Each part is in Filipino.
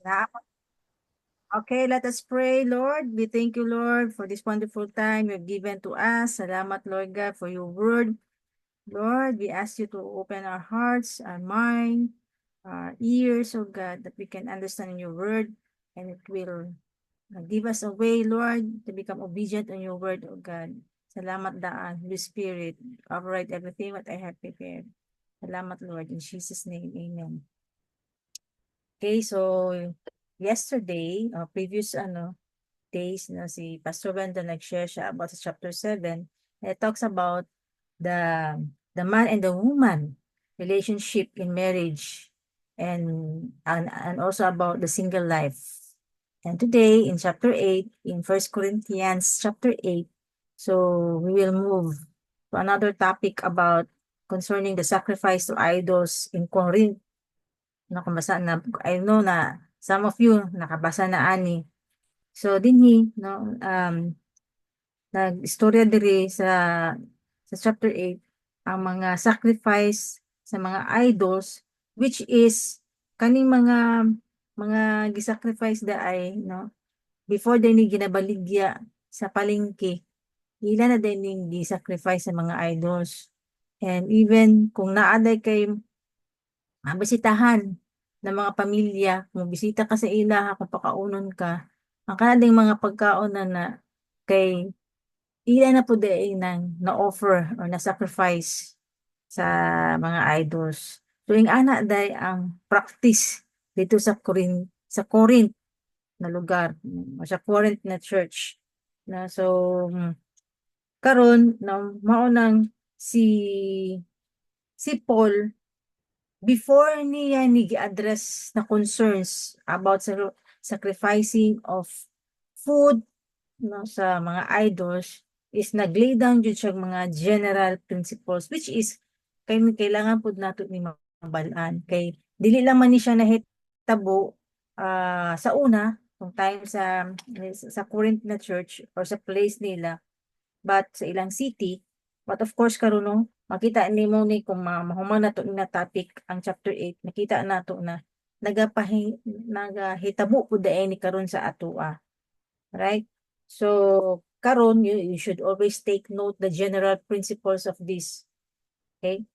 Yeah. Okay, let us pray, Lord. We thank you, Lord, for this wonderful time you've given to us. Salamat, Lord God, for your word. Lord, we ask you to open our hearts, our mind, our ears, oh God, that we can understand your word and it will give us a way, Lord, to become obedient on your word, oh God. Salamat daan, Holy Spirit, override everything what I have prepared. Salamat, Lord, in Jesus' name, amen. Okay, so yesterday, previous days na si Pastor Wendell nag-share siya about sa chapter 7. It talks about the the man and the woman relationship in marriage and also about the single life. And today in chapter 8, in First Corinthians chapter 8, so we will move to another topic about concerning the sacrifice to idols in Corinth. Nakabasa na, I know na some of you nakabasa na ani. So dinhi no nag-istorya diri sa chapter 8 ang mga sacrifice sa mga idols, which is kaning mga gisacrifice da ay no before dinhi ginabaligya sa palengke, ila na din gisacrifice sa mga idols. And even kung naaday kay bisitahan ng mga pamilya, kung bisita ka sa ila, kung pakaunon ka, ang kanading mga pagkaon na kay ila na po day nang na-offer or na-sacrifice sa mga idols. Tuwing ana day ang practice dito sa Corinth na lugar, o sa Corinth na church. Karon na maunang si Paul before niya address na concerns about sa sacrificing of food no sa mga idols is nag-lay down jud siya mga general principles, which is kailangan pud nato ni mabalaan kay dili lang man ni siya nahitabo sa una kung time sa Corinth na church or sa place nila, but sa ilang city. But of course karon no makita nimo ni kung mahuman nato na topic ang chapter 8, nakita nato na nagahitabo pud ni karon sa atoa, right? So karon you should always take note the general principles of this. Okay?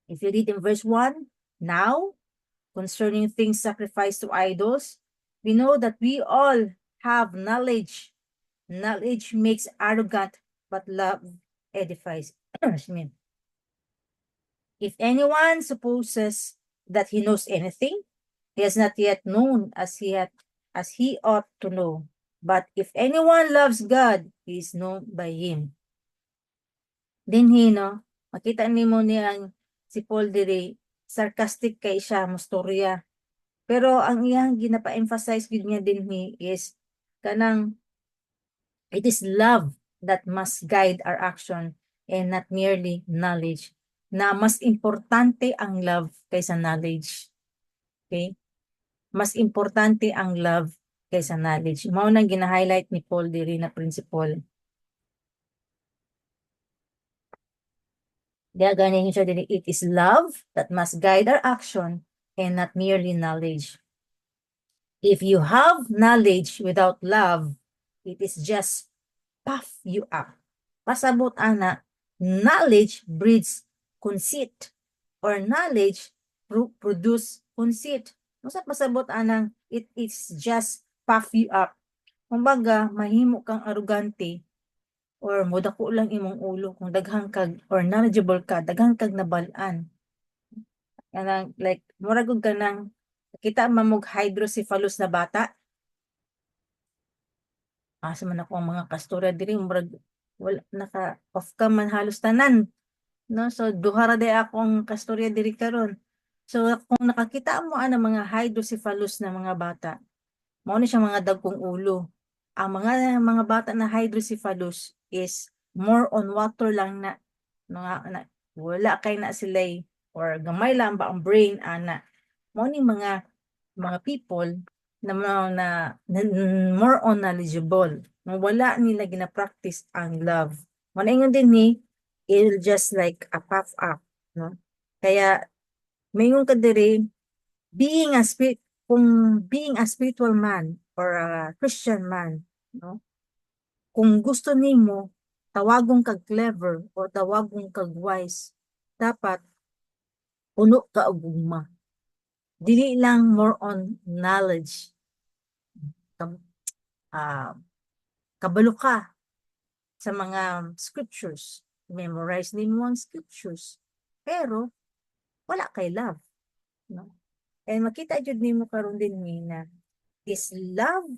If you read in verse 1, now concerning things sacrificed to idols, we know that we all have knowledge. Knowledge makes arrogant, but love edifies. If anyone supposes that he knows anything, he has not yet known as he ought to know. But if anyone loves God, he is known by him. Dinhi no, makita nimo niyang si Paul diri sarcastic kay siya mustorya. Pero ang iyang ginapa-emphasize gid niya dinhi is kanang it is love that must guide our action and not merely knowledge. Na mas importante ang love kaysa knowledge. Okay? Mas importante ang love kaysa knowledge. Mao nang gina-highlight ni Paul diri na principle. Diya ganin siya diri, it is love that must guide our action and not merely knowledge. If you have knowledge without love, it is just puff you up. Pasabot ana, knowledge breeds conceit or knowledge produce conceit. Usa pasabot anang it is just puff you up. Kumbaga, mahimo kang arugante or modako lang imong ulo kung daghang kag or knowledgeable ka, daghang kag nabal-an. Kanang like murag og kanang kita mamog hydrocephalus na bata. Asa man ako ang mga kasturya diri murag wala naka off ka man halos tanan. No, so duha ra day akong kasturya diri karon. So kung nakakita mo ang mga hydrocephalus na mga bata, mao ni siya mga dagkong ulo. Ang mga bata na hydrocephalus is more on water lang na wala kay na sila or gamay lang ba ang brain ana. Mao ni mga people na more on knowledgeable. Wala nila gina-practice ang love. Manaingon din ni it'll just like a puff up, no? Kaya mayingon ka diri being a spirit kung being a spiritual man or a Christian man, no? Kung gusto nimo tawagong kag clever o tawagong kag wise, dapat puno ka og gugma. Dili lang more on knowledge. Kam- ah, kabalo ka sa mga scriptures. Memorize nimo ang scriptures. Pero wala kay love, no? And makita jud nimo karon din na is love,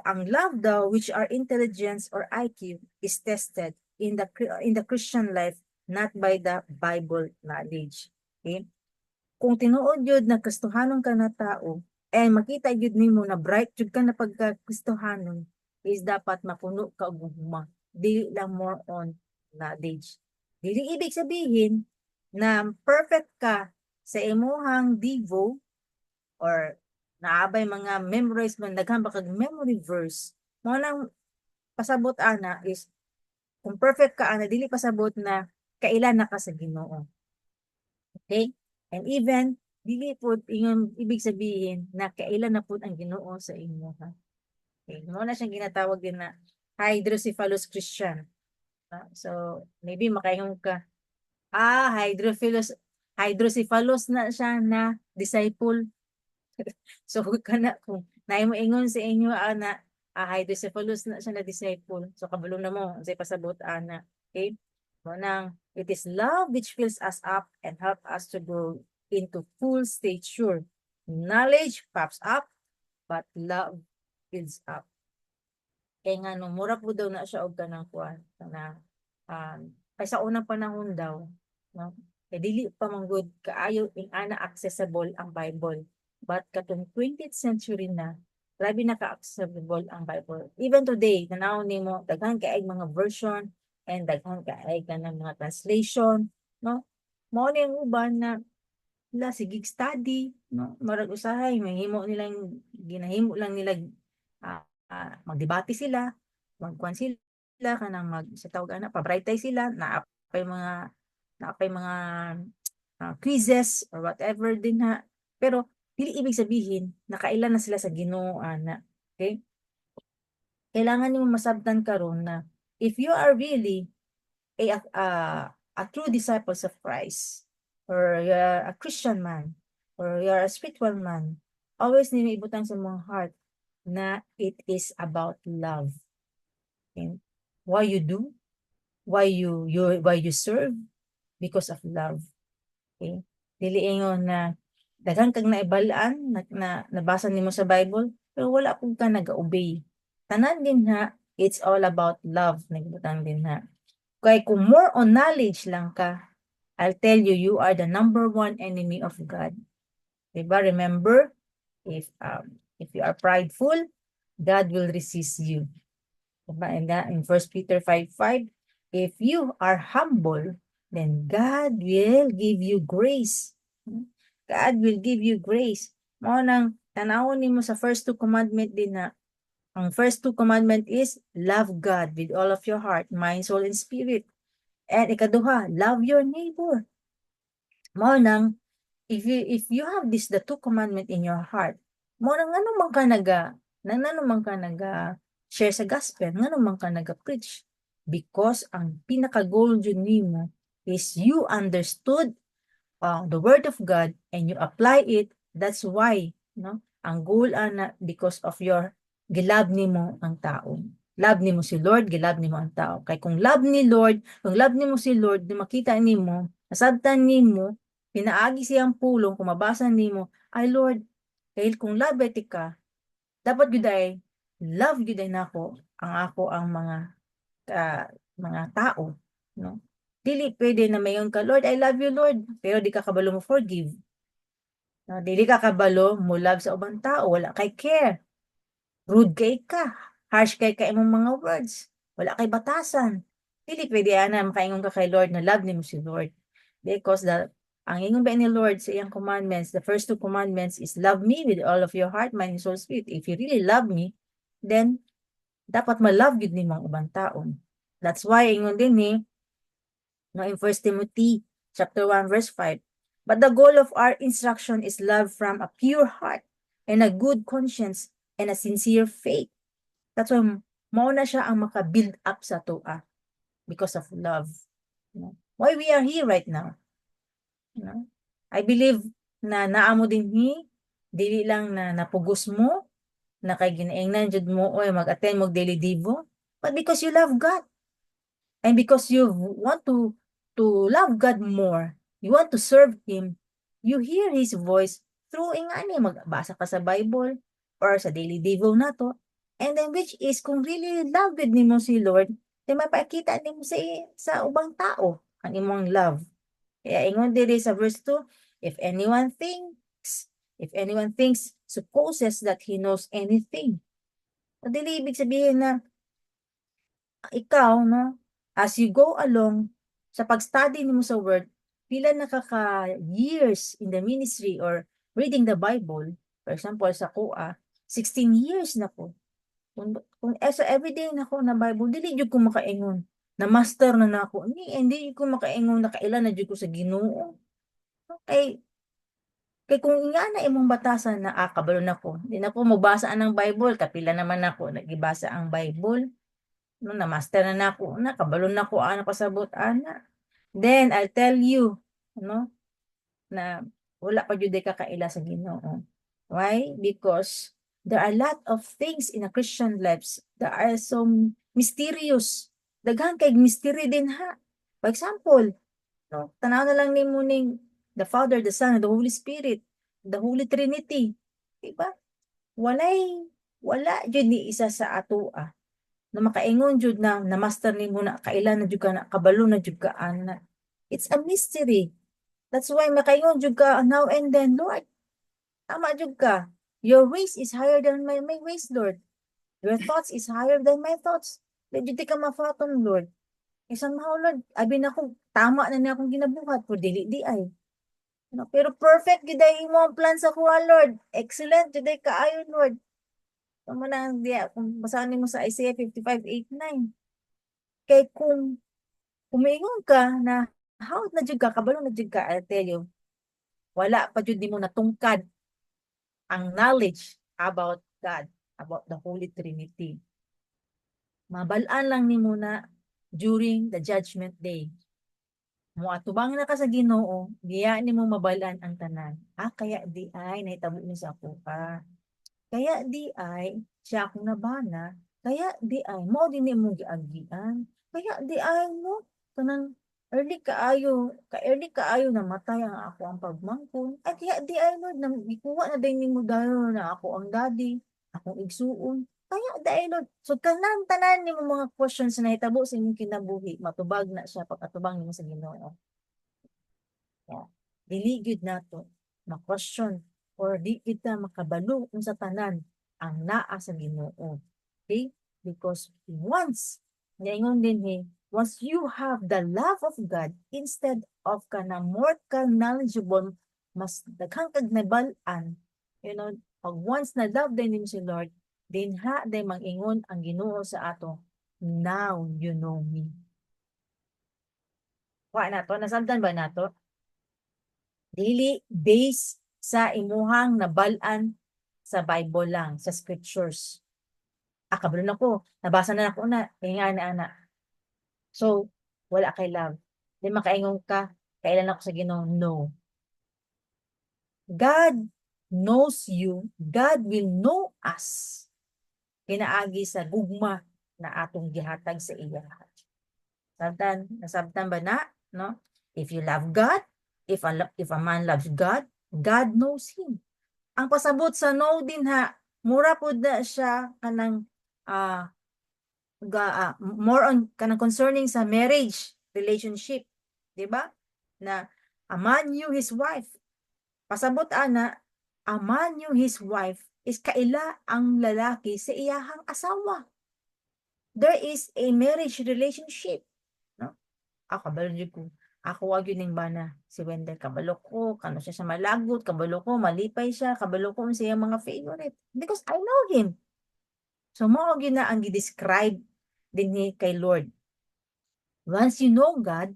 ang love daw which are intelligence or IQ is tested in the Christian life not by the Bible knowledge. Okay? Kung tinuod jud na Kristohanon ka na tao, and makita jud nimo na bright jud ka na pagka-Kristohanon, is dapat mapuno ka og gugma. Dili lang more on knowledge. Dili ibig sabihin na perfect ka sa imuhang devo or naabay mga memorize man daghan ba kag memory verse. Mo nang pasabot ana is kung perfect ka ana dili pasabot na kailan na ka sa Ginoo. Okay? And even dili po ingon ibig sabihin na kailan na po ang Ginoo sa imo ha. Okay, mo na siyang ginatawag din na hydrocephalus Christian. So maybe makaingon ka, hydrocephalus na siya na disciple. So kana kung naay mo ingon sa inyo ana, hydrocephalus na siya na disciple. So kabalo na mo say pasabot ana. Okay? Mo nang it is love which fills us up and help us to grow into full stature. Knowledge pops up, but love builds up. Kaya nga no, mura po daw na siya og kanang kuan na kay sa unang panahon daw, no? Kay dili pa manggod kaayo ing ana accessible ang Bible. But katong 20th century na, grabe na ka-accessible ang Bible. Even today, tanaw nimo daghan kay mga version and daghan kay kanang mga translation, no? Mao ni ang uban na sige study, no? Marag usahay mahimo nilang ginahimo lang nila magdebate sila, magkuan sila kanang sa tawag ana pabrightay sila naapay mga quizzes or whatever din ha. Pero dili ibig sabihin na kailan na sila sa Ginoo ana. Okay? Kailangan nimo masabtan karon na if you are really a true disciples of Christ, or you're a Christian man, or you're a spiritual man, always nimo ibutang sa mong heart na it is about love. And why you do, why you serve, because of love. Okay? Dili ingon na daghan kag naibalaan nabasa nimo sa Bible pero wala pud ka nag-obey. Tanan din ha, it's all about love nagbutang din ha. Kay kung more on knowledge lang ka, I'll tell you, you are the number one enemy of God. Diba? Remember, if you are prideful, God will resist you. Diba? And that in 1 Peter 5:5, if you are humble, then God will give you grace. God will give you grace. Mo nang tanawon nimo sa first two commandment din na ang first two commandment is love God with all of your heart, mind, soul, and spirit. And ikaduha, love your neighbor. Mo nang if you have the two commandment in your heart, mo nang ano man ka share sa gospel, ngano man ka naga-preach, because ang pinaka goal jud nimo is you understood the word of God and you apply it. That's why, no? Ang goal ana because of your gilab nimo ang tao. Love nimo si Lord, gilab nimo ang tao. Kay kung love nimo si Lord, di makita nimo, nasabtan nimo, pinaagi siyang pulong, kung mabasa nimo, ay Lord, dahil kung love ka, dapat gyud love gyud nako ang mga tao, no? Dili pwede na mayon ka, Lord, I love you, Lord, pero di ka kabalo mo forgive. No, dili ka kabalo mo love sa ubang tao, wala kay care. Rude kay ka, harsh kay imong mga words, wala kay batasan. Dili pwede ana makaingon ka kay Lord na love nimo si Lord. Because ang ingon ba ni Lord sa iyang commandments, the first two commandments is love me with all of your heart, mind, soul, spirit. If you really love me, then dapat ma-love gid nimo ang ubang tao. That's why ingon din ni no, in 1 Timothy chapter 1 verse 5, but the goal of our instruction is love from a pure heart, and a good conscience, and a sincere faith. That's why mao na siya ang maka-build up sa tuwa because of love. You know? Why we are here right now. You know? I believe na naamo din dili lang na napugos mo, na kay ginaingnan jud mo oy mag-attend mo daily devo, but because you love God. And because you want to love God more, you want to serve Him, you hear His voice through ingani magbasa ka sa Bible or sa daily devo nato. And then which is kung really love gud nimo si Lord, then mapakita nimo sa ubang tao ang imong love. Kaya ingon diri sa verse 2, if anyone thinks, supposes that he knows anything. O dili ibig sabihin na ikaw, no, as you go along sa pag-study nimo sa word, pila na ka years in the ministry or reading the Bible, for example sa kuha, 16 years na ko. Kung sa everyday na ko na Bible, dili jud ko makaingon na master na nako ni, hindi ko makaingon na kailan na jud ko sa Ginoo. Okay, kay kung nga na imong batasan na kabalo na ko, di na ko mabasa ang Bible, kapila naman ako nagibasa ang Bible. No, na master na nako na kabalo na ko ana pasabot ana. Then I'll tell you, no, na wala pa jud ka kaila sa Ginoo. Why? Because there are a lot of things in a Christian lives that are so mysterious. Daghan kay mystery din ha. For example, no, tanaw na lang nimo ning the Father, the Son, and the Holy Spirit, the Holy Trinity. Diba? Wala jud ni isa sa ato na makaingon jud na master nimo na kailan na jud ka na kabalo na jud ka ana. It's a mystery. That's why makaingon jud ka now and then, Lord. Tama jud ka. Your ways is higher than my ways, Lord. Your thoughts is higher than my thoughts. Medyo di ka mafaton, Lord. Isang mahal, Lord. Abi na ko, tama na niya akong ginabuhat. Pero dili di ay. No, pero perfect gid ay imo ang plan sa kuha, Lord. Excellent jud ay kaayo, Lord. Tama na diya kung basahin mo sa Isaiah 55:8-9. Kay kung umiingon ka na how na jud ka kabalo na jud ka, I tell you, wala pa jud nimo natungkad ang knowledge about God, about the Holy Trinity. Mabal-an lang nimo na during the judgment day. Mo atubang na ka sa Ginoo, diya nimo mabalan ang tanan. Kaya di ay nahitabo ni sa ako ka. Kaya di ay siya akong nabana. Kaya di ay mo din mo giagian. Kaya di ay mo kanang early kaayo na matay ang ako ang pagmangkon. Ay kaya di ay Lord na gikuha na din nimo dayon na ako ang daddy, akong igsuon. Kaya di ay Lord. So tanan nimo mga questions na nahitabo sa inyong kinabuhi, matubag na siya pag-atubang nimo sa Ginoo. Yeah. Dili gyud nato ma-question or di kita makabalo unsa tanan ang naa sa Ginoo. Okay? Because ngayon din once you have the love of God instead of kana more knowledgeable, mas daghang kag nabal-an, pag once na love din si Lord, din mangingon ang Ginoo sa ato, now you know me. Wa nato, nasabtan ba nato? Dili based sa imuhang nabal-an sa Bible lang, sa scriptures. Kabalo na ko, nabasa na ako na, kaya nga ana. So, wala kay love. Di makaingon ka, kailan ako sa Ginoo? No. God knows you, God will know us. Kinaagi sa gugma na atong gihatag sa iya. Nasabtan ba na? No? If you love God, if a man loves God, God knows him. Ang pasabot sa no din mura pud na siya kanang more on kanang concerning sa marriage relationship, di ba? Na a man knew his wife. Pasabot ana, a man knew his wife is kaila ang lalaki sa iyahang asawa. There is a marriage relationship, no? Kabalo jud ko. Ako wag yun ning bana si Wendell, kabalo ko kano siya sa malagot, kabalo ko malipay siya, kabalo ko siya mga favorite because I know him. So mao gyud na ang gi-describe din ni kay Lord. Once you know God,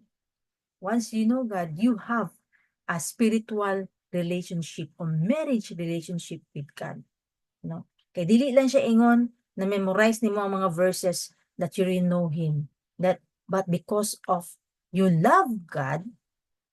you have a spiritual relationship or marriage relationship with God. No? Kay dili lang siya ingon na memorize nimo ang mga verses that you really know Him. But because of you love God,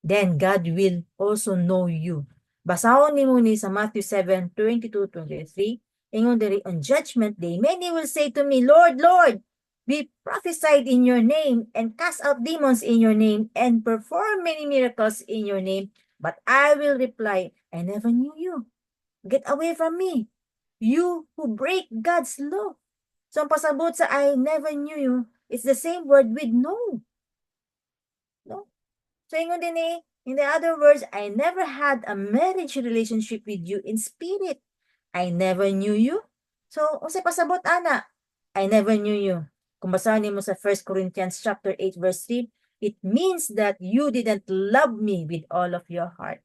then God will also know you. Basahon nimo ni sa Matthew 7:22-23, ingon diri, on judgment day, many will say to me, Lord, Lord, we prophesied in your name and cast out demons in your name and perform many miracles in your name. But I will reply, I never knew you. Get away from me, you who break God's law. So ang pasabot sa I never knew you, it's the same word with no. No? So ingon din in the other words, I never had a marriage relationship with you in spirit. I never knew you. So, unsay pasabot ana? I never knew you. Kung basahin mo sa 1 Corinthians chapter 8 verse 3, it means that you didn't love me with all of your heart.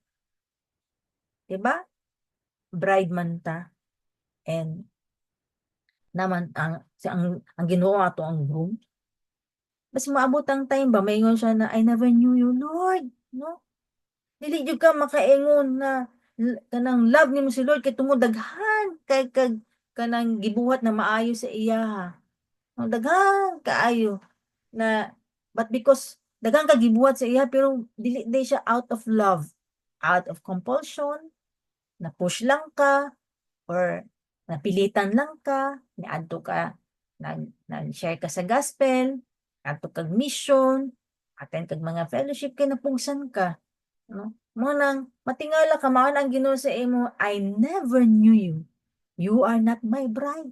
Diba? Bride man ta. And naman ang Ginoo ato ang groom. Bas maabot ang time ba maingon siya na I never knew you, Lord, no? Dili jud ka makaingon na kanang love nimo si Lord kay tungod daghan kay kanang gibuhat na maayo sa iya. No, daghan kaayo na but because daghan ka gibuhat sa iya pero dili day siya out of love, out of compulsion, na push lang ka or napilitan lang ka, niadto ka, nag-share ka sa gospel, adto kag mission, attend kag mga fellowship kay napungsan ka, no? Mo nang matingala ka mao ang Ginoo sa imo, I never knew you. You are not my bride.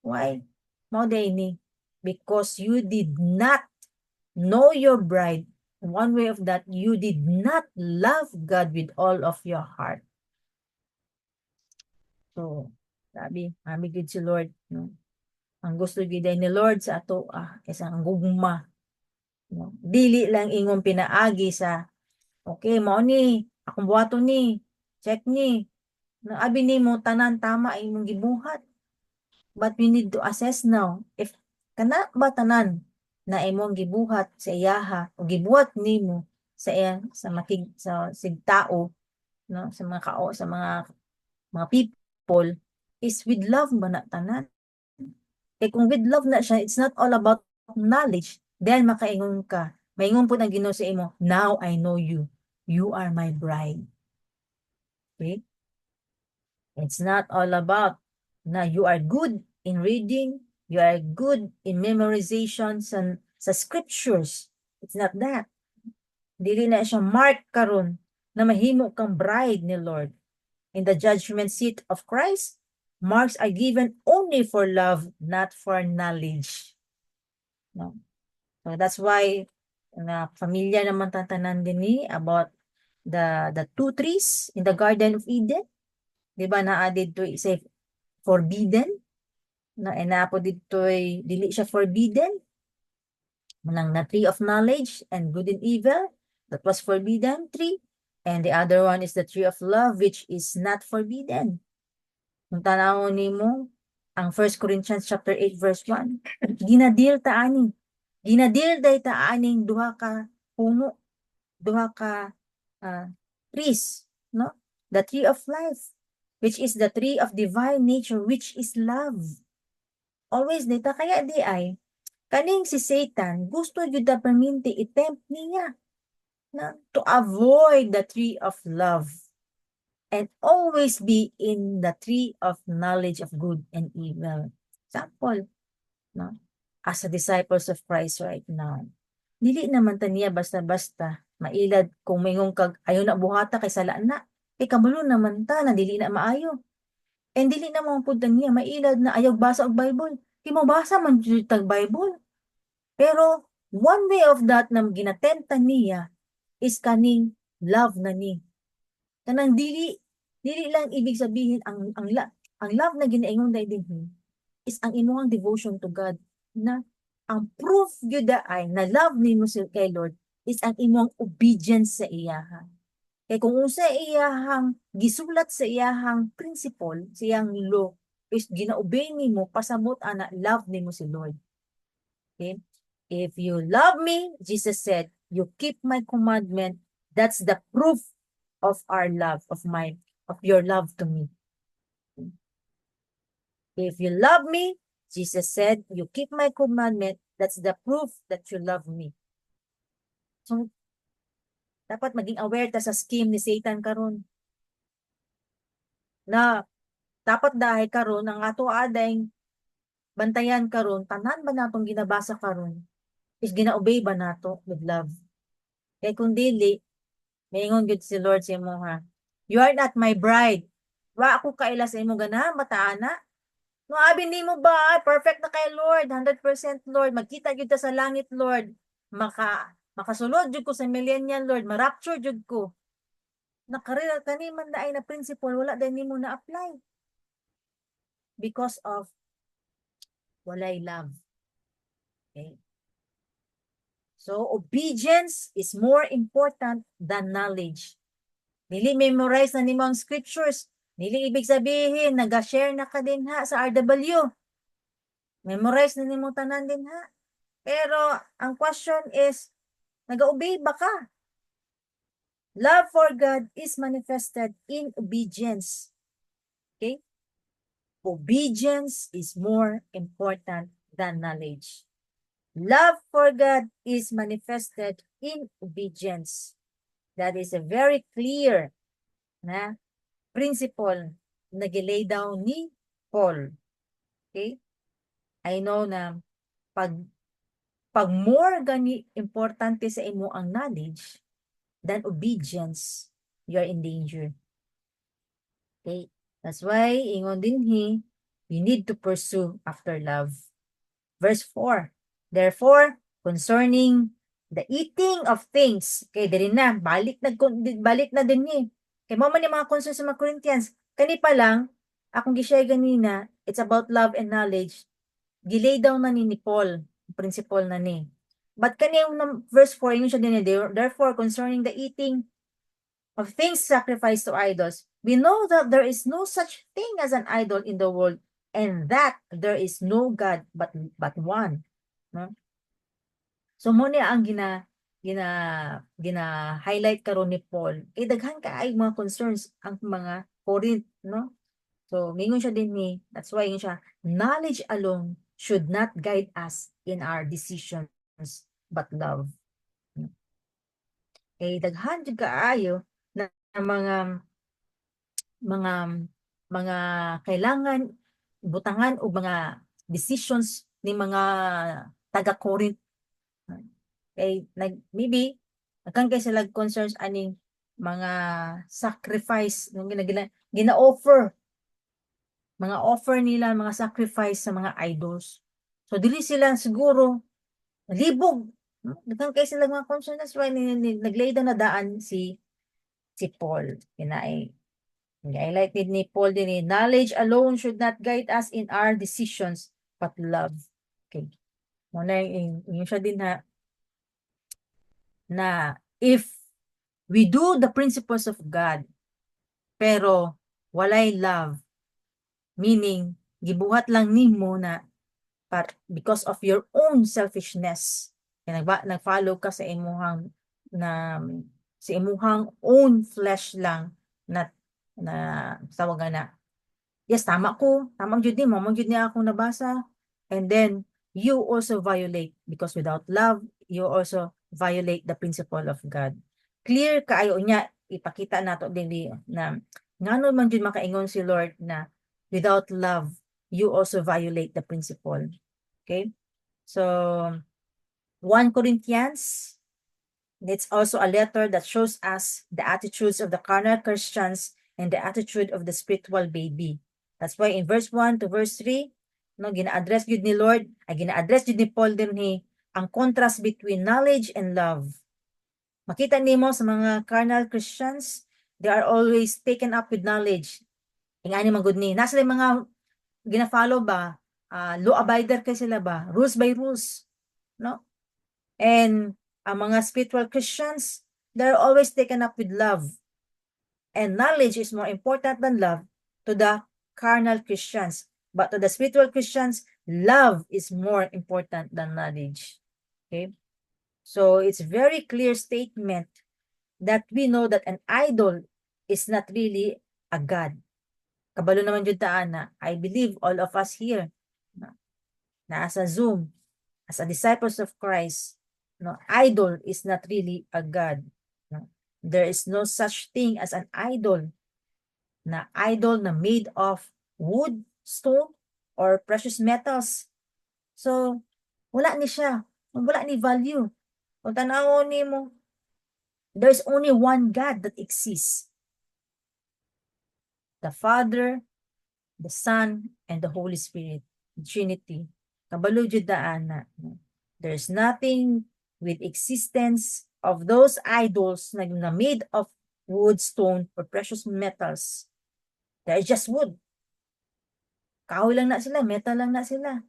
Why? Mao day ni because you did not know your bride. One way of that, you did not love God with all of your heart. So, sabi gid si Lord, no? Ang gusto gid ni Lord sa ato isang gugma, no? Dili lang ingon pinaagi sa okay mao ni akong buhaton ni check ni no abi nimo tanan tama imong gibuhat, but we need to assess now if kana ba tanan na imong gibuhat sa iyaha o gibuhat nimo sa iya sa sigtao, no, sa mga sa mga people is with love ba na tanan. Kay kung with love na siya, it's not all about knowledge. Then makaingon ka. Maingon po na Ginoo sa imo, now I know you. You are my bride. Okay? It's not all about na you are good in reading, you are good in memorization sa scriptures. It's not that. Dili na siya mark karon na mahimo kang bride ni Lord. In the judgment seat of Christ, marks are given only for love, not for knowledge. No? So that's why na familiar naman tatanan din ni about the two trees in the Garden of Eden. Di ba na dito say forbidden? Na enapo dito dili siya forbidden. Manang na tree of knowledge and good and evil, that was forbidden tree. And the other one is the tree of love, which is not forbidden. Kung tanawon nimo ang 1 Corinthians chapter 8 verse 1, ginadil ta ani. Ginadil day ta aning duha ka puno, duha ka trees, no? The tree of life, which is the tree of divine nature, which is love. Always dita kaya di ay kaning si Satan gusto jud da perminti i-tempt niya na to avoid the tree of love and always be in the tree of knowledge of good and evil. Example, no? As a disciples of Christ right now, dili naman ta niya basta-basta mailad kung mayong kag ayo na buhata kay sala na. Kay kabalo naman ta na dili na maayo. And dili na mo pud niya mailad na ayaw basa og Bible. Kay mo basa man jud tag Bible. Pero one way of that na ginatenta niya is kaning love na ni. Kanang dili lang ibig sabihin ang love na ginaingon dai dinhi is ang imong devotion to God, na ang proof gyud ay na love nimo si kay Lord is ang imong obedience sa iyaha. Kay kung unsa iyahang gisulat sa iyahang principle, sa iyang law is gina-obey nimo, pasabot ana love nimo si Lord. Okay? If you love me, Jesus said, you keep my commandment, that's the proof of our love, of your love to me. If you love me, Jesus said, you keep my commandment, that's the proof that you love me. So, dapat maging aware ta sa scheme ni Satan karon. Na, dapat dahil karon ang ato ading bantayan karon, tanan ba natong ginabasa karon? Is gina-obey ba nato with love? Kaya kung dili, maingon gud si Lord sa imo ha. You are not my bride. Wa ako kaila sa imo gana, mataana. No, abi nimo ba? Perfect na kay Lord, 100% Lord. Magkita gyud ta sa langit, Lord. Makasulod jud ko sa millennial, Lord. Ma-rapture jud ko. Nakarila kaniman na ay na principle, wala din nimo na-apply. Because of walay love. Okay? So, obedience is more important than knowledge. Dili memorize na nimo ang scriptures. Dili ibig sabihin, nag-share na ka din ha sa RW. Memorize na nimo tanan din ha. Pero, ang question is, nag-obey ba ka? Love for God is manifested in obedience. Okay? Obedience is more important than knowledge. Love for God is manifested in obedience. That is a very clear na principle na gilay down ni Paul. Okay? I know na pag more gani importante sa imo ang knowledge than obedience, you are in danger. Okay? That's why, ingon din we need to pursue after love. Verse 4. Therefore, concerning the eating of things, okay, dili na, balik na din ni. Kay mo man yung mga concerns sa mga Corinthians, kani pa lang, akong gishare ganina, it's about love and knowledge. Gilay daw na ni Paul, principle na ni. But kani yung verse 4, yun siya din, therefore, concerning the eating of things sacrificed to idols, we know that there is no such thing as an idol in the world, and that there is no God but one. No? So mo niya ang gina-highlight karon ni Paul. Daghan ka ay mga concerns ang mga Corinth, no? So mingon siya din ni, that's why yun siya, knowledge alone should not guide us in our decisions but love. Daghan jud kaayo na mga kailangan butangan o mga decisions ni mga taga-Corinth. Maybe nagkan kay sila concerns aning mga sacrifice nung gina-offer, mga offer nila, mga sacrifice sa mga idols. So dili sila siguro libog. Nagkan kay sila mga concerns, that's why naglay na daan si Paul. Highlighted ni Paul din, knowledge alone should not guide us in our decisions, but love. Okay. Muna yung siya din na if we do the principles of God, pero walay love, meaning, gibuhat lang nimo na because of your own selfishness, nag-follow ka sa imuhang own flesh lang na tawagan na, yes, tama jud ni mo, jud niya akong nabasa, and then you also violate, because without love, you also violate the principle of God. Clear kaayo niya, ipakita nato din na ngano man jud makaingon si Lord na without love, you also violate the principle. Okay? So, 1 Corinthians, it's also a letter that shows us the attitudes of the carnal Christians and the attitude of the spiritual baby. That's why in verse 1 to verse 3, no, gina-address yun ni Lord, gina-address yun ni Paul din ang contrast between knowledge and love. Makita nimo sa mga carnal Christians, they are always taken up with knowledge. Ingani man gud ni, nasa mga gina-follow ba, law abider kay sila ba, rules by rules, no? And ang mga spiritual Christians, they're always taken up with love. And knowledge is more important than love to the carnal Christians. But to the spiritual Christians, love is more important than knowledge. Okay? So it's very clear statement that we know that an idol is not really a God. Kabalo naman jud ta ana. I believe all of us here na as a Zoom, as a disciples of Christ, no, idol is not really a God. No? There is no such thing as an idol na made of wood, stone, or precious metals. So, wala ni siya. Wala ni value. Kung tanawon ni mo, there's only one God that exists. The Father, the Son, and the Holy Spirit. Trinity. Kabalo jud ana. There's nothing with existence of those idols na made of wood, stone, or precious metals. They're just wood. Kahoy lang na sila, metal lang na sila.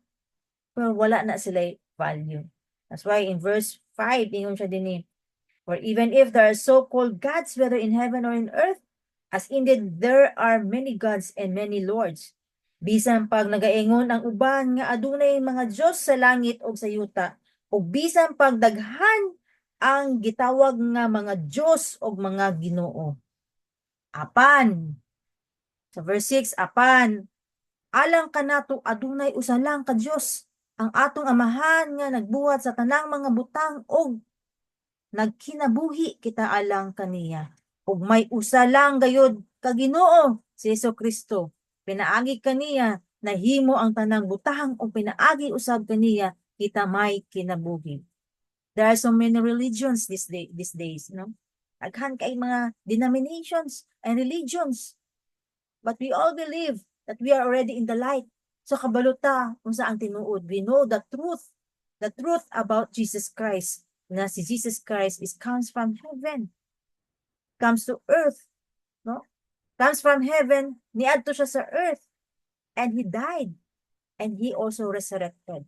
Pero wala na sila value. That's why in verse 5, ingon siya din for even if there are so-called gods, whether in heaven or in earth, as indeed there are many gods and many lords. Bisan pag nagaingon ang uban nga adunay mga Diyos sa langit o sa yuta, o bisan pag daghan ang gitawag nga mga Diyos o mga Ginoo. Apan, sa verse 6, apan, alang kanato adunay usa lang ka Diyos, ang atong amahan nga nagbuhat sa tanang mga butang og nagkinabuhi kita alang kaniya. Ug may usa lang gayud ka Ginoo, si Jesu-Kristo. Pinaagi kaniya nahimo ang tanang butang ug pinaagi usab kaniya kita may kinabuhi. There are so many religions these days, no? Aghan kay mga denominations and religions. But we all believe that we are already in the light. So kabaluta kung saan tinuod, we know the truth about Jesus Christ. Na si Jesus Christ comes from heaven, comes to earth, no? Comes from heaven, niadto siya sa earth, and he died, and he also resurrected.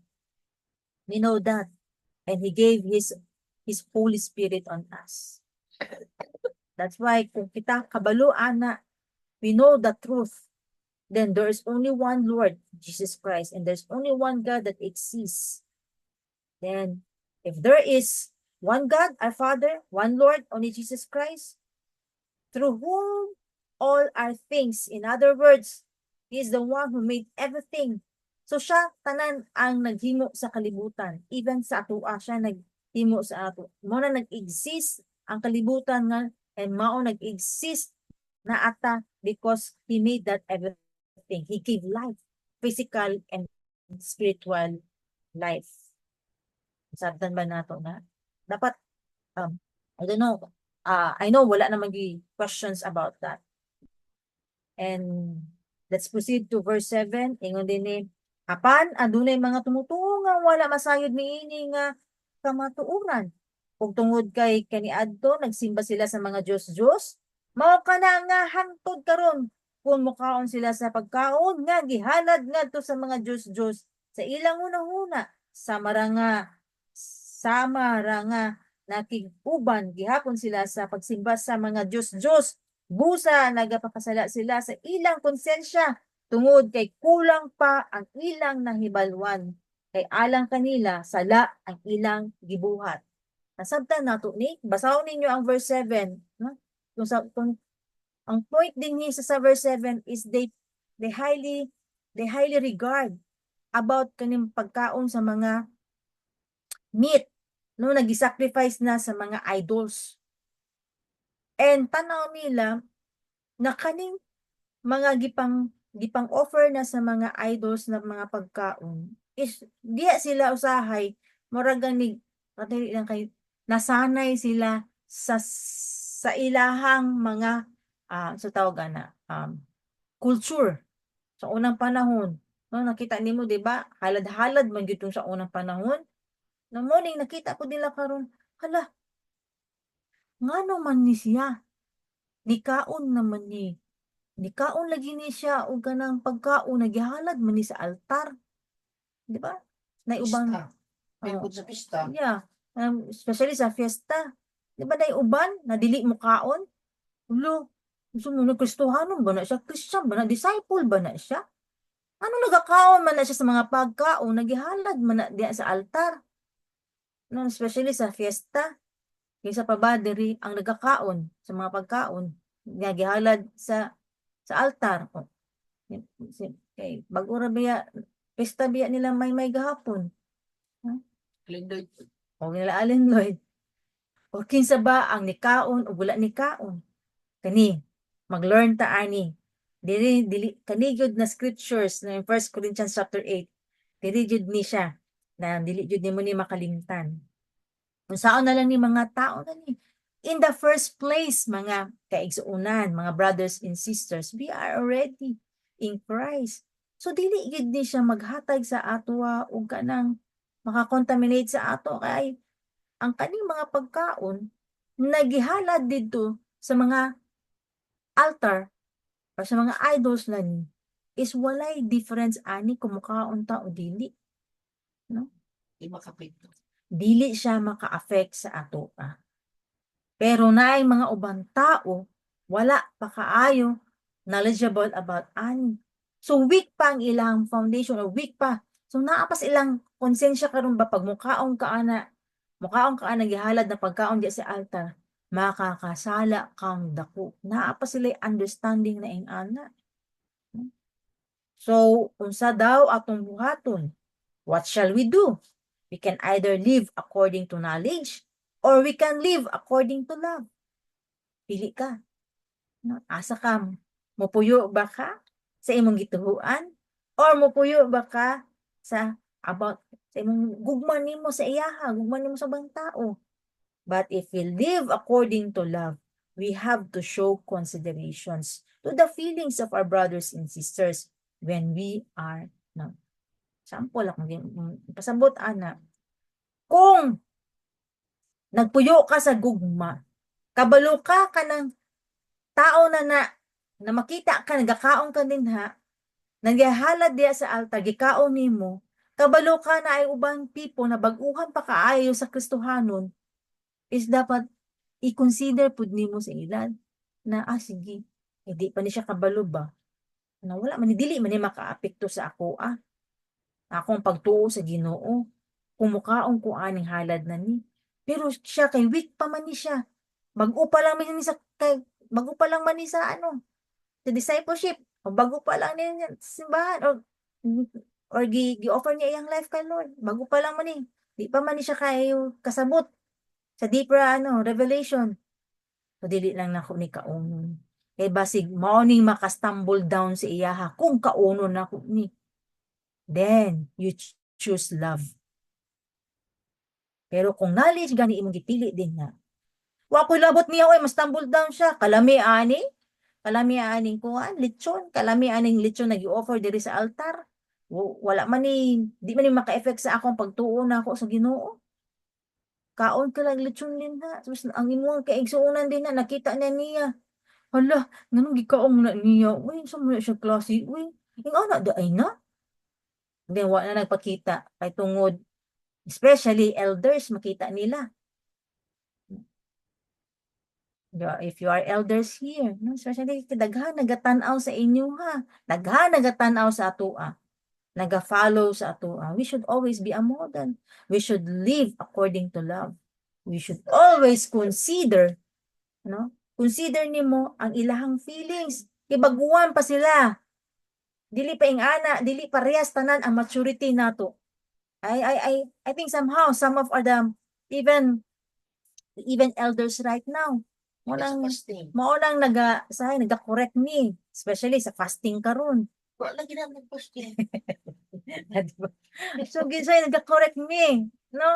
We know that, and he gave his Holy Spirit on us. That's why kung kita kabalo ana, we know the truth. Then there is only one Lord, Jesus Christ, and there's only one God that exists. Then, if there is one God, our Father, one Lord, only Jesus Christ, through whom all are things. In other words, He is the one who made everything. So siya, tanan ang naghimo sa kalibutan. Even sa atoa, siya naghimo sa ato. Mao na nag-exist ang kalibutan nga, and mao nag-exist na ata because He made that everything. He gave life, physical and spiritual life. Sabtan ba nato na? Dapat, I don't know, I know wala namang questions about that. And let's proceed to verse 7. Ingon din ni, apan, adunay mga tumutungo nga wala masayod niini nga kamatuuran. Kung tungod kay kaniadto, nagsimba sila sa mga Diyos-Diyos, mao ka na nga hangtod karon kung mukaon sila sa pagkaon nga gihalad ngadto sa mga Diyos-Diyos sa ilang unang-una sa maranga nakiguban gihapon sila sa pagsimba sa mga Diyos-Diyos. Busa nagapakasala sila sa ilang konsensya tungod kay kulang pa ang ilang nahibalwan. Kay alang kanila sala ang ilang gibuhat. Nasabtan nato ni, basahon ninyo ang verse 7. No? Kung ang point din ni sa verse 7 is they highly regard about kaning pagkaon sa mga meat, no, nagi-sacrifice na sa mga idols. And tanaw nila na kaning mga gipang offer na sa mga idols na mga pagkaon is diya sila usahay murag ni lang kay nasanay sila sa ilahang mga so tawag na culture sa unang panahon. No, nakita nimo di ba? Halad-halad man gyud sa unang panahon. No morning nakita ko nila karon, hala. Ngano man ni siya? Nikaon naman ni. Nikaon lagi ni siya og kanang pagkaon nagihalad man ni sa altar. Di ba? Nay ubang sa pista. Yeah. Especially sa fiesta. Di ba nay uban na dili mo kaon? Ulo, gusto mo na Kristohanon ba na siya? Christian ba na? Disciple ba na siya? Ano nagakaon man na siya sa mga pagkaon? Nagihalad man na diya sa altar. No, especially sa fiesta. Kaysa pa ba diri ang nagakaon sa mga pagkaon? nga gihalad sa altar. O, kay bago ra biya pesta biya nila may gahapon. Lindoy. O nila Allen Lloyd. O kinsa ba ang nikaon o wala nikaon? Kani mag-learn ta ani. Dili kani gyud na scriptures na 1 Corinthians chapter 8. Dili gyud ni siya na dili gyud nimo ni makalimtan. Unsaon na lang ni mga tao na ni. In the first place, mga kaigsuunan, mga brothers and sisters, we are already in Christ. So dili gyud ni siya maghatag sa ato og kanang makakontaminate sa ato kay ang kaning mga pagkaon nagihalad didto sa mga altar o sa mga idols na ni is walay difference ani kung mukaon ta o dili, no? Di makapito. Dili siya maka-affect sa ato pa. Pero naay mga ubang tao wala pa kaayo knowledgeable about ani. So weak pa ang ilang foundation or weak pa. So naa pa ilang konsensya karon ba pag mukaon ka ana gihalad na pagkaon di sa altar, makakasala kang dako. Naa pa sila understanding na ing ana. So, unsa daw atong buhaton? What shall we do? We can either live according to knowledge or we can live according to love. Pili ka. No? Asa ka? Mupuyo ba ka sa imong gituhuan? Or mupuyo ba ka sa imong gugma nimo sa iyaha, gugma nimo sa bang tao? But if we live according to love, we have to show considerations to the feelings of our brothers and sisters when we are no. Sample ako pasabot ana. Kung nagpuyo ka sa gugma, kabalo ka kanang tao na makita ka nagakaon ka dinha, nagahalad diya sa altar gikaon nimo, kabalo ka na ay ubang people na baguhan pa kaayo sa Kristohanon, is dapat i-consider pud nimo sa ilan na sige, hindi pa ni siya kabalo ba? Na wala man dili man ni makaapekto sa ako akong pagtuo sa Ginoo. Kumukaon ko aning halad na ni. Pero siya kay weak pa man ni siya. Bago pa lang man ni sa bago pa lang man ni sa sa discipleship. O bago pa lang ni sa simbahan or gi-offer niya iyang life kay Lord. Bago pa lang man ni. Di pa man ni siya kayo kasabot sa deeper revelation. So dili lang nako ni kaunon. Kay basig mao ning maka-stumble down sa iyaha kung kaunon nako ni. Then you choose love. Pero kung knowledge gani imong gipili din na. Wa ko'y labot niya oy ma-stumble down siya. Kalami aning kuan lechon, kalami aning lechon nagi-offer diri sa altar. Wala man ni di man ni maka-effect sa akong pagtuo na ako sa Ginoo. Kaon ka lang lechon din ha. Tapos ang imong kaigsuonan din na nakita na niya. Hala, nganong gikaong na niya. Uy, sa mo siya klase. Uy, yung anak da ay na. Then wa na nagpakita kay tungod especially elders makita nila. If you are elders here, no, especially daghan nagatan-aw sa inyo ha. Daghan nagatan-aw sa atoa. Naga-follow sa atoa. We should always be a model. We should live according to love. We should always consider, no? Consider nimo ang ilahang feelings. Ibaguan pa sila. Dili pa ing ana, dili parehas tanan ang maturity nato. I think somehow some of the even elders right now maunang naga-correct me, especially sa fasting karon. Wala lagi na mag-fasting. Diba? So ginsay naga-correct me, no?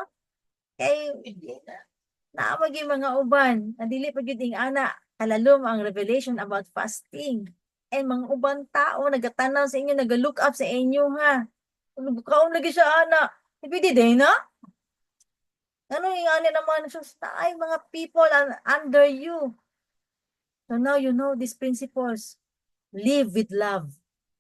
Kay Hindi na. naamag yung mga uban, dili pa gyud ing ana kalalom ang revelation about fasting. And mga ubang tao nagatanaw sa inyo, naga-look up sa inyo ha. Kaon lagi siya ana. Pwede din na? Ano yung ano naman siya, ay mga people under you. So now you know these principles. Live with love,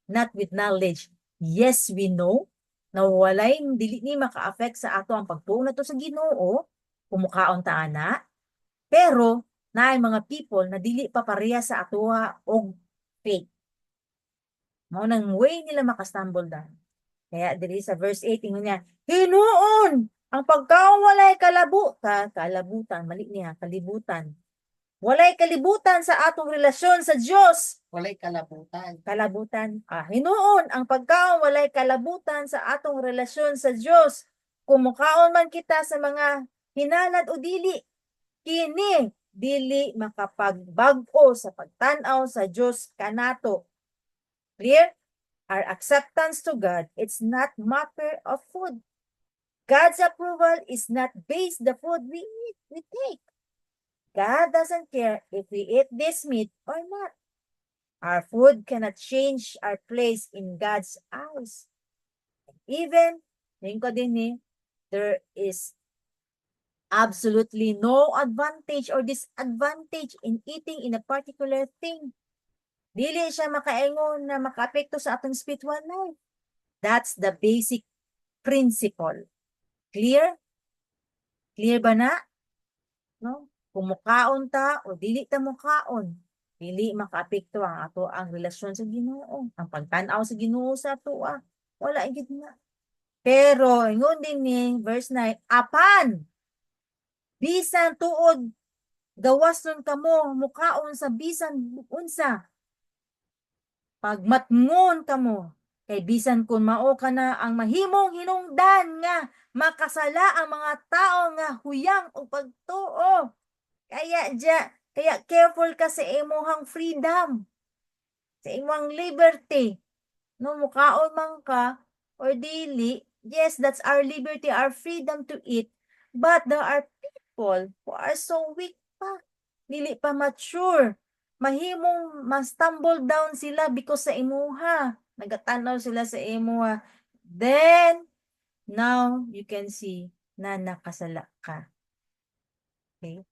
not with knowledge. Yes, we know na walay dili ni maka-affect sa ato ang pagtuo nato sa Ginoo, kumukaon ta ana. Pero naay mga people na dili pa pareha sa atoa og faith. Mao nang way nila maka-stumble down. Kaya diri sa verse 8 ingon niya, hinuon ang pagkaon walay kalabutan, mali niya, kalibutan. Walay kalibutan sa atong relasyon sa Dios. Walay kalabutan. Kalabutan. Hinuon ang pagkaon walay kalabutan sa atong relasyon sa Dios. Kung mukaon man kita sa mga hinalad o dili, kini dili makapagbago sa pagtan-aw sa Dios kanato. Clear? Our acceptance to God, it's not matter of food. God's approval is not based the food we eat, we take. God doesn't care if we eat this meat or not. Our food cannot change our place in God's eyes. Even, there is absolutely no advantage or disadvantage in eating in a particular thing. Dili siya makaingon na makaapekto sa atong spiritual life. That's the basic principle. Clear? Clear ba na? No? Kung mukaon ta o dili ta mukaon, dili makaapekto ang ato ang relasyon sa Ginoo, ang pagtan-aw sa Ginoo sa ato. Wala gid na. Pero ingon din ni verse 9, apan bisan tuod gawason kamo mukaon sa bisan unsa, pagmatngon kamo kay bisan kun mao ka na ang mahimong hinungdan nga makasala ang mga tao nga huyang o pagtuo. Kaya careful ka sa imong freedom, sa imong liberty. No, mukaon man ka or dili, yes, that's our liberty, our freedom to eat. But there are people who are so weak pa, dili pa mature. Mahimong ma-stumble down sila because sa imuha. Nagatanaw sila sa imuha. Then, now, you can see na nakasala ka. Okay?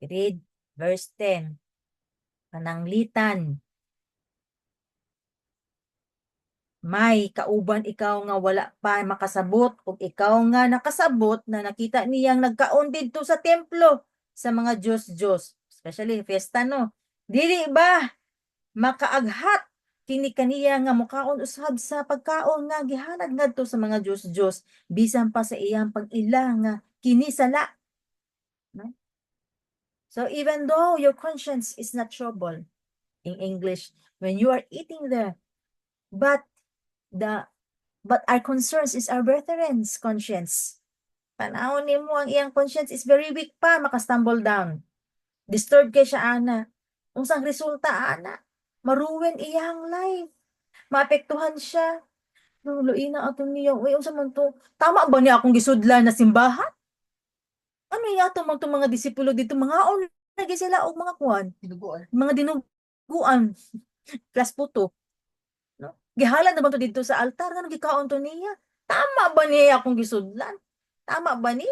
Read verse 10. Pananglitan. May kauban ikaw nga wala pa makasabot ug ikaw nga nakasabot na nakita niyang nagkaon didto sa templo sa mga Diyos-Diyos, especially fiesta no. Dili ba makaaghat kini kaniya nga mukaon usab sa pagkaon nga gihalad ngadto sa mga Diyos-Diyos bisan pa sa iyang pag-ila nga kini sala. No? So even though your conscience is not troubled, in English, when you are eating there, but our concerns is our brethren's conscience. Panahon nimo ang iyang conscience is very weak pa, makastumble down. Disturbed kay siya ana. Unsang resulta ana? Maruwen iyang life. Maapektuhan siya. Luina atong niya. Uy, unsa man to? Tama ba niya akong gisudlan na simbahan? Ano yato man to mga disipulo dito? Mga lagi sila og mga kuan. Tinuguan. Mga dinuguan. Plus puto. No? Gihalan naman to dito sa altar nga gikaon to niya. Tama ba niya akong gisudlan? Tama ba ni?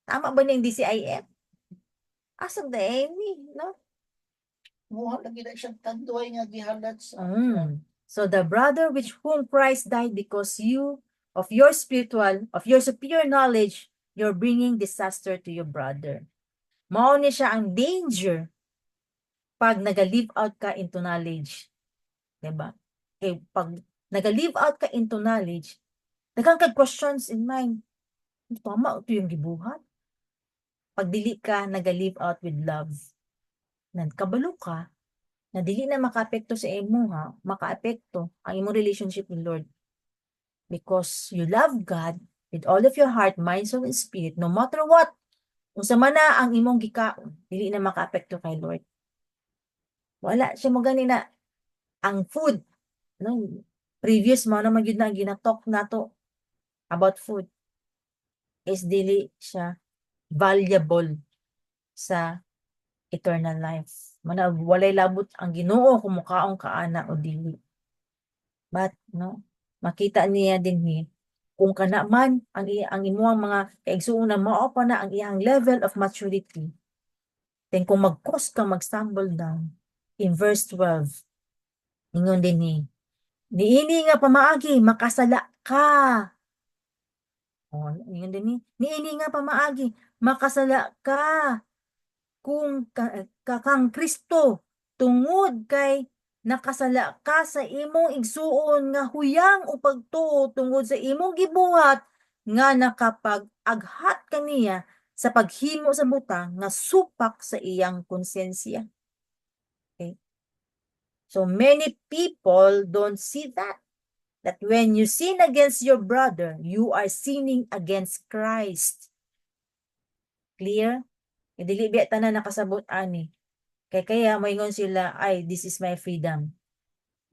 Tama ba ni ang DCIF? Asam da ni, no? Muha lagi na siyang tanduay nga gihalad sa So the brother which whom Christ died because of your superior knowledge, you're bringing disaster to your brother. Mao ni siya ang danger pag naga-live out ka into knowledge. Diba? Okay, pag naga-live out ka into knowledge, daghang kag questions in mind. Tama ito yung gibuhat. Pag dili ka naga-live out with love, kabalo ka, na dili na makaapekto sa imo makaapekto ang imong relationship with Lord. Because you love God with all of your heart, mind, soul, and spirit, no matter what, unsa man na ang imong gikaon, dili na makaapekto kay Lord. Wala siya mo gani na ang food, no? Previous mo naman yun na ginatalk nato about food is dili siya valuable sa eternal life. Walay labot ang Ginoo kung mukaon kaana o dili. But no, makita niya din kung kana man ang imuang mga kaigsuon na mao pa na ang iyang level of maturity. Then kung mag-cause ka mag-stumble down in verse 12, ingon din niini nga pamaagi makasala ka. Ingon din niini nga pamaagi makasala ka kung kakang Kristo tungod kay nakasala ka sa imong igsuon nga huyang o pagtuo tungod sa imong gibuhat nga nakapag-aghat kaniya sa paghimo sa butang nga supak sa iyang konsensya. Okay? So many people don't see that when you sin against your brother, you are sinning against Christ. Clear? Dili biya tanan nakasabot ani. Kaya moingon sila, ay, this is my freedom.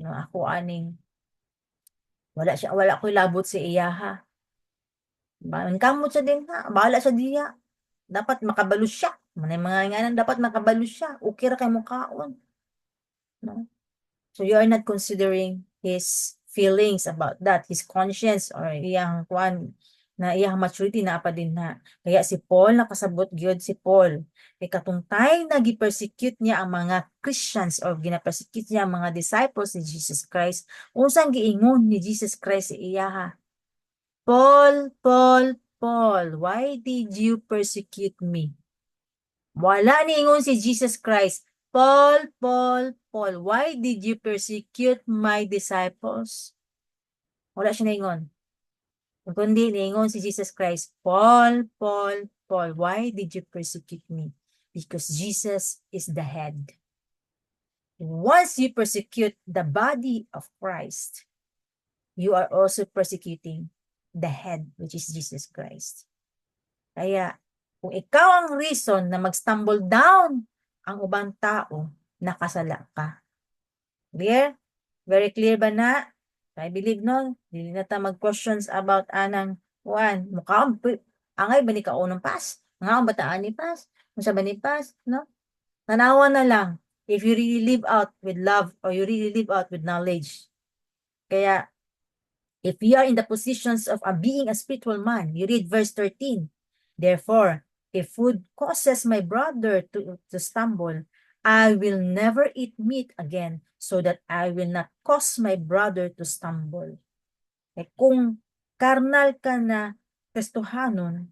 No, ako aning wala ko'y labot sa iyaha. Ang kamot siya din ha, bahala siya diya. Dapat makabalo siya. Manay mga nganan dapat makabalo siya. Okay ra kay mukhaon. No? So you are not considering his feelings about that, his conscience or iyang kuan na iyang maturity na pa din na. Kaya si Paul nakasabot gyud si Paul. Kay katong time na gi-persecute niya ang mga Christians or gina-persecute niya ang mga disciples ni Jesus Christ, unsang giingon ni Jesus Christ sa iyaha? Paul, Paul, Paul, why did you persecute me? Wala niingon si Jesus Christ, Paul, Paul, Paul, why did you persecute my disciples? Wala siya niingon. Kundi niingon si Jesus Christ, Paul, Paul, Paul, why did you persecute me? Because Jesus is the head. Once you persecute the body of Christ, you are also persecuting the head, which is Jesus Christ. Kaya, kung ikaw ang reason na mag-stumble down ang ubang tao, nakasala ka. Clear? Very clear ba na? I believe no, dili na ta mag-questions about anang kuan, mukha angay ba ni kaunong pas? Nga ba taan ni pas? Unsa ba ni pas, no? Tanawa na lang if you really live out with love or you really live out with knowledge. Kaya if you are in the positions of being a spiritual man, you read verse 13. Therefore, if food causes my brother to stumble, I will never eat meat again so that I will not cause my brother to stumble. Kung karnal ka na Kristohanon,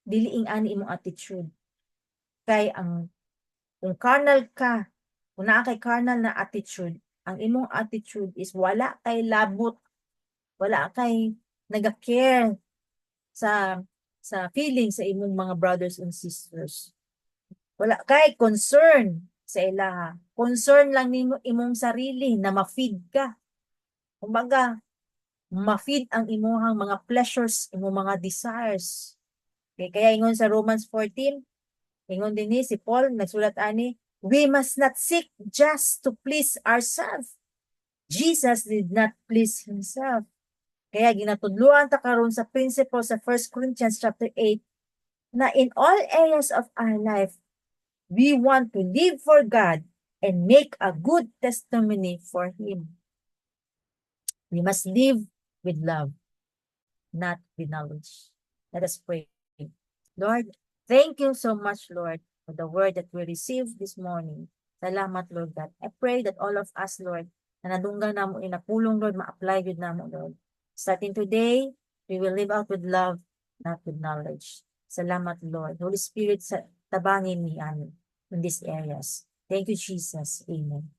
diliing ani imong attitude. Kay kung carnal ka, kung naa kay carnal na attitude, ang imong attitude is wala kay labot, wala kay naga-care sa feelings sa imong mga brothers and sisters. Wala kay concern sa ilaha. Concern lang nimo imong sarili na ma-feed ka. Kumbaga, ma-feed ang imong mga pleasures, imong mga desires. Okay, kaya ingon sa Romans 14, ingon din ni si Paul, nagsulat ani, we must not seek just to please ourselves. Jesus did not please himself. Kaya ginatudluan ta karon sa principle sa 1 Corinthians chapter 8 na in all areas of our life, we want to live for God and make a good testimony for Him. We must live with love, not with knowledge. Let us pray. Lord, thank you so much, Lord, for the word that we received this morning. Salamat, Lord God. I pray that all of us, Lord, na nadunggan namo inapulong, Lord, ma-apply yun namo, Lord. Starting today, we will live out with love, not with knowledge. Salamat, Lord. Holy Spirit, tabangin ni in these areas. Thank you, Jesus. Amen.